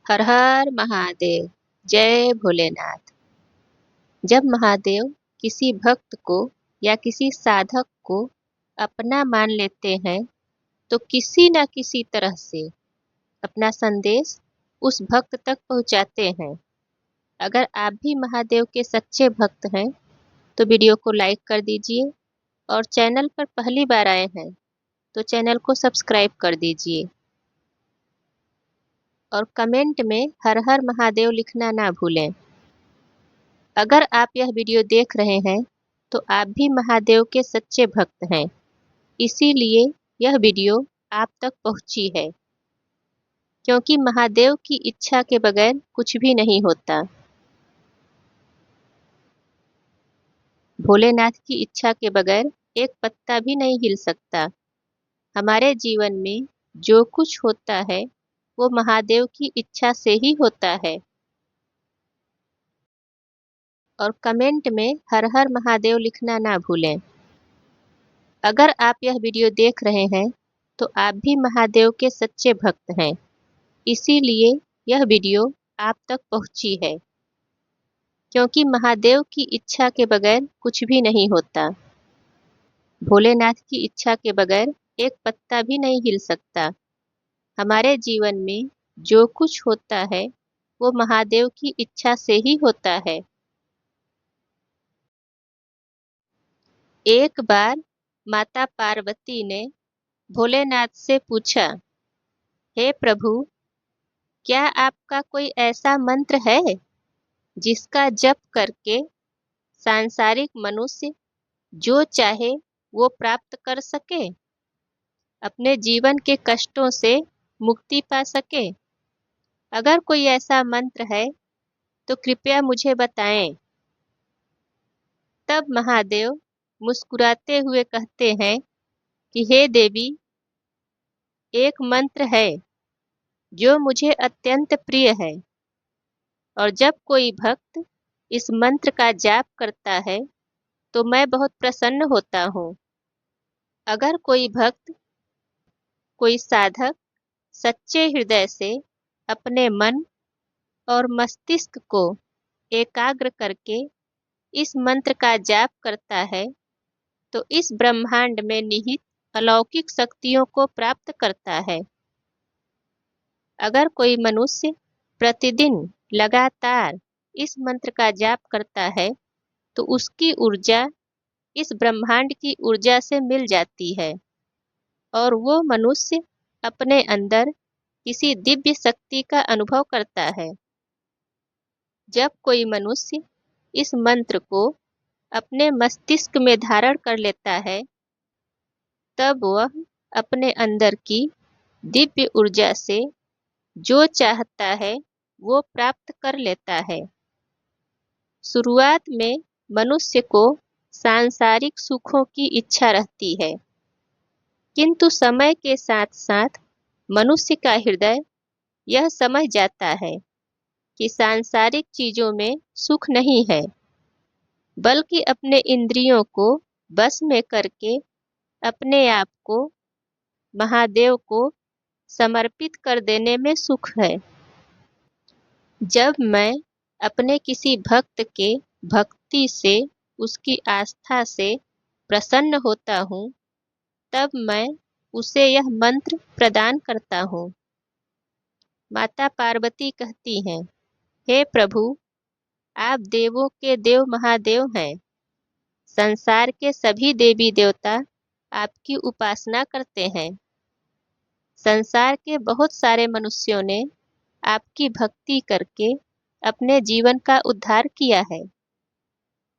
हर हर महादेव। जय भोलेनाथ। जब महादेव किसी भक्त को या किसी साधक को अपना मान लेते हैं तो किसी न किसी तरह से अपना संदेश उस भक्त तक पहुंचाते हैं। अगर आप भी महादेव के सच्चे भक्त हैं तो वीडियो को लाइक कर दीजिए और चैनल पर पहली बार आए हैं तो चैनल को सब्सक्राइब कर दीजिए और कमेंट में हर हर महादेव लिखना ना भूलें। अगर आप यह वीडियो देख रहे हैं तो आप भी महादेव के सच्चे भक्त हैं, इसीलिए यह वीडियो आप तक पहुंची है। क्योंकि महादेव की इच्छा के बगैर कुछ भी नहीं होता। भोलेनाथ की इच्छा के बगैर एक पत्ता भी नहीं हिल सकता। हमारे जीवन में जो कुछ होता है वो महादेव की इच्छा से ही होता है। और कमेंट में हर हर महादेव लिखना ना भूलें। अगर आप यह वीडियो देख रहे हैं तो आप भी महादेव के सच्चे भक्त हैं, इसीलिए यह वीडियो आप तक पहुंची है। क्योंकि महादेव की इच्छा के बगैर कुछ भी नहीं होता। भोलेनाथ की इच्छा के बगैर एक पत्ता भी नहीं हिल सकता। हमारे जीवन में जो कुछ होता है वो महादेव की इच्छा से ही होता है। एक बार माता पार्वती ने भोलेनाथ से पूछा, हे प्रभु, क्या आपका कोई ऐसा मंत्र है जिसका जप करके सांसारिक मनुष्य जो चाहे वो प्राप्त कर सके, अपने जीवन के कष्टों से मुक्ति पा सके? अगर कोई ऐसा मंत्र है तो कृपया मुझे बताएं। तब महादेव मुस्कुराते हुए कहते हैं कि हे देवी, एक मंत्र है जो मुझे अत्यंत प्रिय है, और जब कोई भक्त इस मंत्र का जाप करता है तो मैं बहुत प्रसन्न होता हूँ। अगर कोई भक्त, कोई साधक सच्चे हृदय से अपने मन और मस्तिष्क को एकाग्र करके इस मंत्र का जाप करता है तो इस ब्रह्मांड में निहित अलौकिक शक्तियों को प्राप्त करता है। अगर कोई मनुष्य प्रतिदिन लगातार इस मंत्र का जाप करता है तो उसकी ऊर्जा इस ब्रह्मांड की ऊर्जा से मिल जाती है और वो मनुष्य अपने अंदर किसी दिव्य शक्ति का अनुभव करता है। जब कोई मनुष्य इस मंत्र को अपने मस्तिष्क में धारण कर लेता है तब वह अपने अंदर की दिव्य ऊर्जा से जो चाहता है वो प्राप्त कर लेता है। शुरुआत में मनुष्य को सांसारिक सुखों की इच्छा रहती है, किंतु समय के साथ साथ मनुष्य का हृदय यह समझ जाता है कि सांसारिक चीजों में सुख नहीं है, बल्कि अपने इंद्रियों को बस में करके अपने आप को महादेव को समर्पित कर देने में सुख है। जब मैं अपने किसी भक्त के भक्ति से, उसकी आस्था से प्रसन्न होता हूँ तब मैं उसे यह मंत्र प्रदान करता हूँ। माता पार्वती कहती हैं, हे प्रभु, आप देवों के देव महादेव हैं। संसार के सभी देवी देवता आपकी उपासना करते हैं। संसार के बहुत सारे मनुष्यों ने आपकी भक्ति करके अपने जीवन का उद्धार किया है।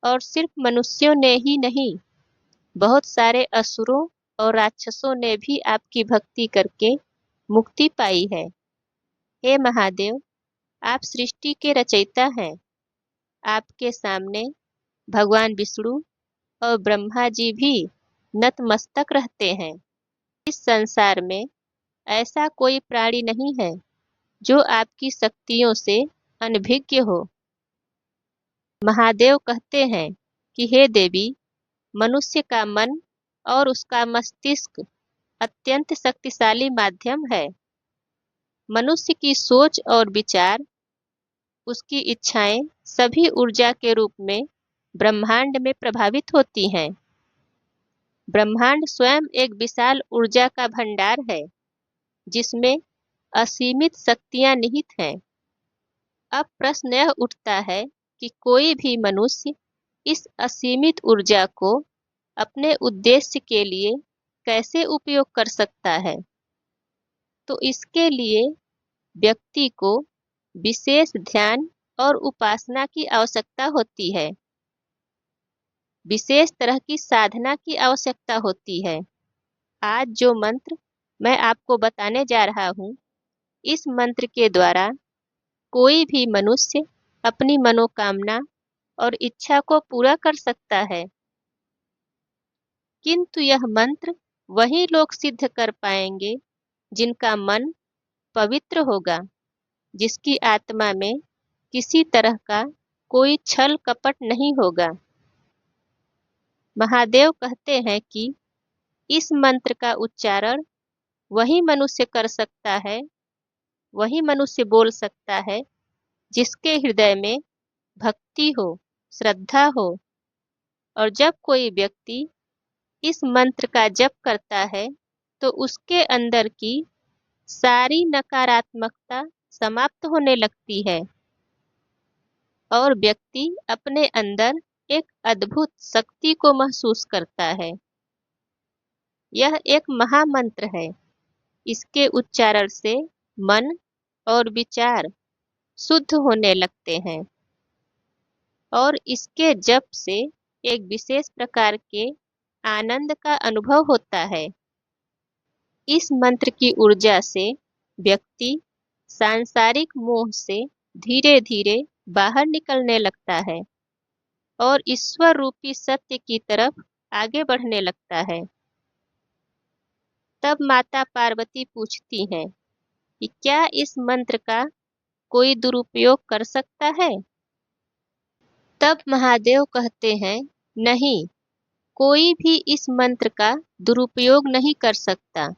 और सिर्फ मनुष्यों ने ही नहीं, बहुत सारे असुरों और राक्षसों ने भी आपकी भक्ति करके मुक्ति पाई है। हे महादेव, आप सृष्टि के रचयिता हैं। आपके सामने भगवान विष्णु और ब्रह्मा जी भी नतमस्तक रहते हैं। इस संसार में ऐसा कोई प्राणी नहीं है जो आपकी शक्तियों से अनभिज्ञ हो। महादेव कहते हैं कि हे देवी, मनुष्य का मन और उसका मस्तिष्क अत्यंत शक्तिशाली माध्यम है। मनुष्य की सोच और विचार, उसकी इच्छाएं सभी ऊर्जा के रूप में ब्रह्मांड में प्रभावित होती हैं। ब्रह्मांड स्वयं एक विशाल ऊर्जा का भंडार है जिसमें असीमित शक्तियां निहित हैं। अब प्रश्न यह उठता है कि कोई भी मनुष्य इस असीमित ऊर्जा को अपने उद्देश्य के लिए कैसे उपयोग कर सकता है। तो इसके लिए व्यक्ति को विशेष ध्यान और उपासना की आवश्यकता होती है। विशेष तरह की साधना की आवश्यकता होती है। आज जो मंत्र मैं आपको बताने जा रहा हूँ, इस मंत्र के द्वारा कोई भी मनुष्य अपनी मनोकामना और इच्छा को पूरा कर सकता है। किंतु यह मंत्र वही लोग सिद्ध कर पाएंगे जिनका मन पवित्र होगा, जिसकी आत्मा में किसी तरह का कोई छल कपट नहीं होगा। महादेव कहते हैं कि इस मंत्र का उच्चारण वही मनुष्य कर सकता है, वही मनुष्य बोल सकता है जिसके हृदय में भक्ति हो, श्रद्धा हो। और जब कोई व्यक्ति इस मंत्र का जप करता है तो उसके अंदर की सारी नकारात्मकता समाप्त होने लगती है और व्यक्ति अपने अंदर एक अद्भुत शक्ति को महसूस करता है। यह एक महामंत्र है। इसके उच्चारण से मन और विचार शुद्ध होने लगते हैं और इसके जप से एक विशेष प्रकार के आनंद का अनुभव होता है। इस मंत्र की ऊर्जा से व्यक्ति सांसारिक मोह से धीरे धीरे बाहर निकलने लगता है और ईश्वर रूपी सत्य की तरफ आगे बढ़ने लगता है। तब माता पार्वती पूछती हैं कि क्या इस मंत्र का कोई दुरुपयोग कर सकता है? तब महादेव कहते हैं, नहीं, कोई भी इस मंत्र का दुरुपयोग नहीं कर सकता,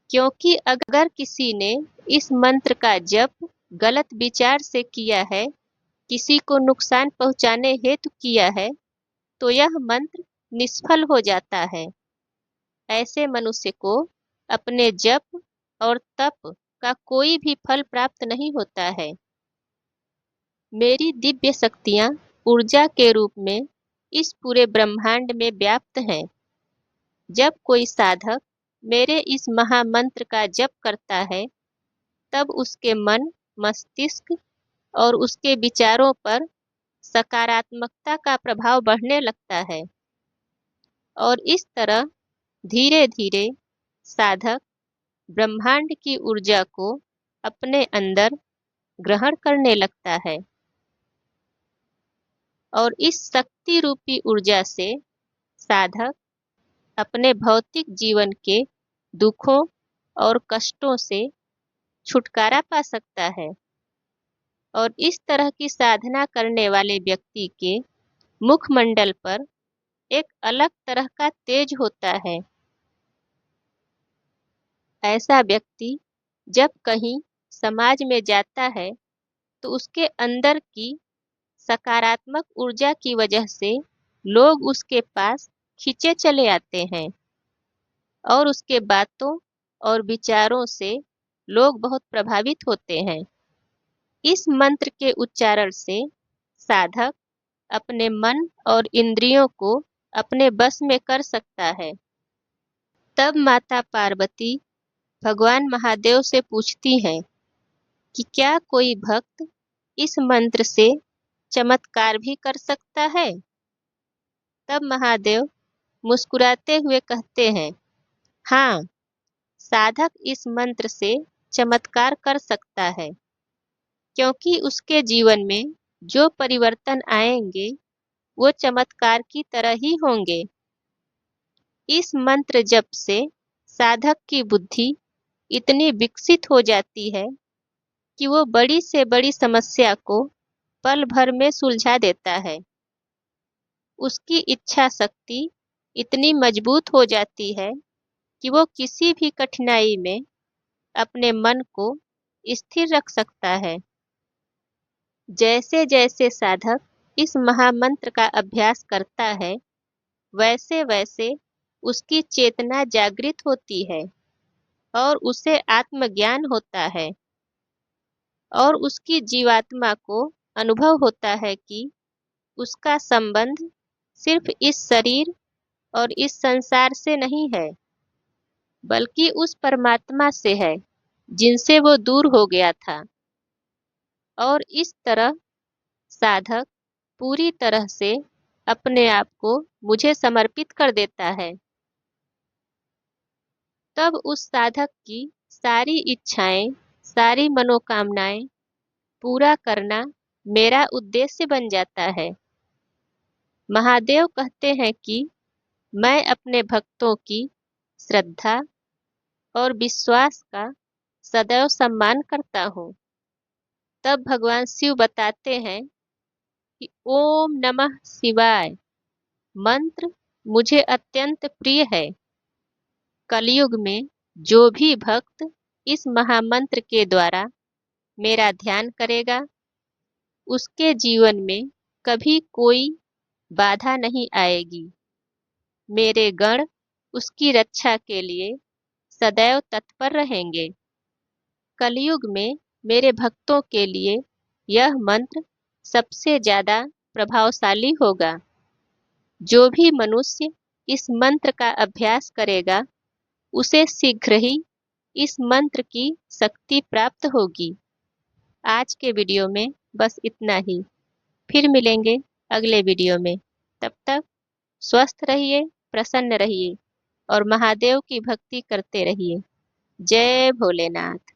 क्योंकि अगर किसी ने इस मंत्र का जप गलत विचार से किया है, किसी को नुकसान पहुंचाने हेतु किया है, तो यह मंत्र निष्फल हो जाता है। ऐसे मनुष्य को अपने जप और तप का कोई भी फल प्राप्त नहीं होता है। मेरी दिव्य शक्तियाँ ऊर्जा के रूप में इस पूरे ब्रह्मांड में व्याप्त हैं। जब कोई साधक मेरे इस महामंत्र का जप करता है, तब उसके मन, मस्तिष्क और उसके विचारों पर सकारात्मकता का प्रभाव बढ़ने लगता है और इस तरह धीरे धीरे साधक ब्रह्मांड की ऊर्जा को अपने अंदर ग्रहण करने लगता है और इस शक्ति रूपी ऊर्जा से साधक अपने भौतिक जीवन के दुखों और कष्टों से छुटकारा पा सकता है। और इस तरह की साधना करने वाले व्यक्ति के मुखमंडल पर एक अलग तरह का तेज होता है। ऐसा व्यक्ति जब कहीं समाज में जाता है तो उसके अंदर की सकारात्मक ऊर्जा की वजह से लोग उसके पास खींचे चले आते हैं और उसके बातों और विचारों से लोग बहुत प्रभावित होते हैं। इस मंत्र के उच्चारण से साधक अपने मन और इंद्रियों को अपने बस में कर सकता है। तब माता पार्वती भगवान महादेव से पूछती हैं कि क्या कोई भक्त इस मंत्र से चमत्कार भी कर सकता है? तब महादेव मुस्कुराते हुए कहते हैं, हाँ, साधक इस मंत्र से चमत्कार कर सकता है, क्योंकि उसके जीवन में जो परिवर्तन आएंगे वो चमत्कार की तरह ही होंगे। इस मंत्र जप से साधक की बुद्धि इतनी विकसित हो जाती है कि वो बड़ी से बड़ी समस्या को पल भर में सुलझा देता है। उसकी इच्छा शक्ति इतनी मजबूत हो जाती है कि वो किसी भी कठिनाई में अपने मन को स्थिर रख सकता है। जैसे जैसे साधक इस महामंत्र का अभ्यास करता है, वैसे वैसे उसकी चेतना जागृत होती है और उसे आत्मज्ञान होता है और उसकी जीवात्मा को अनुभव होता है कि उसका संबंध सिर्फ इस शरीर और इस संसार से नहीं है, बल्कि उस परमात्मा से है जिनसे वो दूर हो गया था। और इस तरह साधक पूरी तरह से अपने आप को मुझे समर्पित कर देता है। तब उस साधक की सारी इच्छाएं, सारी मनोकामनाएं पूरा करना मेरा उद्देश्य बन जाता है। महादेव कहते हैं कि मैं अपने भक्तों की श्रद्धा और विश्वास का सदैव सम्मान करता हूँ। तब भगवान शिव बताते हैं कि ओम नमः शिवाय मंत्र मुझे अत्यंत प्रिय है। कलयुग में जो भी भक्त इस महामंत्र के द्वारा मेरा ध्यान करेगा, उसके जीवन में कभी कोई बाधा नहीं आएगी। मेरे गण उसकी रक्षा के लिए सदैव तत्पर रहेंगे। कलयुग में मेरे भक्तों के लिए यह मंत्र सबसे ज्यादा प्रभावशाली होगा। जो भी मनुष्य इस मंत्र का अभ्यास करेगा, उसे शीघ्र ही इस मंत्र की शक्ति प्राप्त होगी। आज के वीडियो में बस इतना ही। फिर मिलेंगे अगले वीडियो में। तब तक स्वस्थ रहिए, प्रसन्न रहिए और महादेव की भक्ति करते रहिए। जय भोलेनाथ।